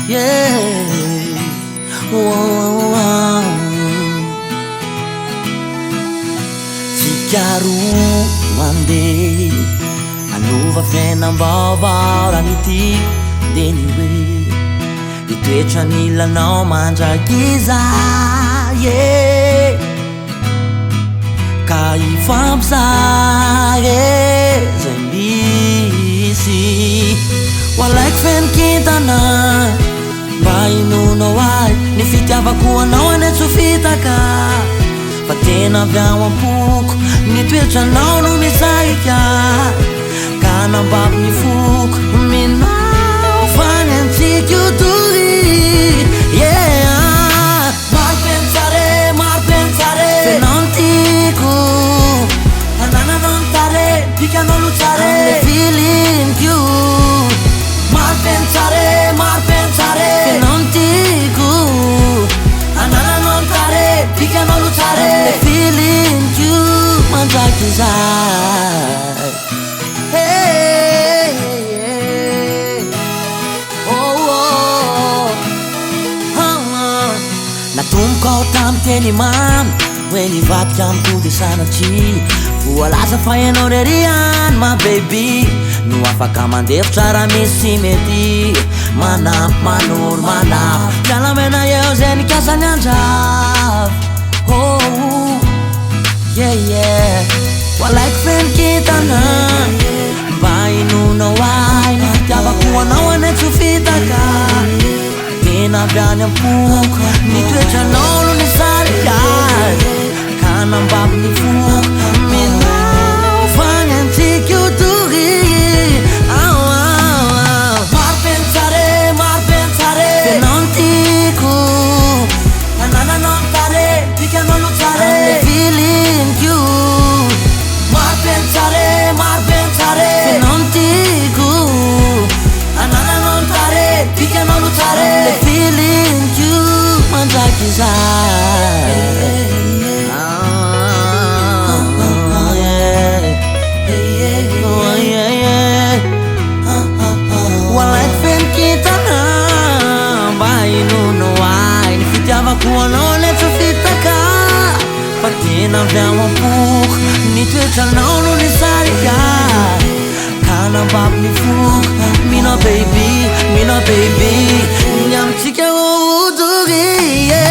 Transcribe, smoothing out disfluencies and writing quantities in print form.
yeah. Tsikaroa mandeha anova fiainam-baovao raha nity dia ny hoe itoetra ny ilanao mandrakiza, yeah. Ka ifampizaha zay misy walaiko fenikintana mba hinonao ahy ny fitiavako anao any tsy ho fitaka fa tena avy ao am-poko ny toetranao no misahika ka nambabo ny foko minao fanentsika io tory, yeah. Maro pensare fenao ny tiako anananao ny tare pikanao no tsare amle feeling-ko. Maro pensare fenao ny tiako anananao ny tare pikanao no tsare amle feeling-ko mandraky zay. Natomboka ao tamy teny mamy hoe nivadika amiko dia sanatry voalaza fa ianao reriany ma baby no afaka mandefitra raha misy mety manampy manoro manafo fialamena eo zay nikasany andravo, oh, yeah, yeah. Walaiko fenikintana mba hinonao ahy ny fitiavako anao any tsy ho fitaka tena avy any am-poko ny toetranao no nisarika ka nambabo ny foko minao fanentsika io tory. Maro pensare fenao ny tiako anananao ny tare pikanao no tsare amle feeling-ko. Maro pensare fenao ny tiako anananao ny tare pikanao no tsare amle feeling-ko mandraky zay. Walaiko fenikintana mba hinonao ahy ny fitiavako anao any tsy ho fitaka fa tena avy ao am-poko ny toetranao no nisarika ka nambabo ny foko mina baby ny amitsika odory, yeah.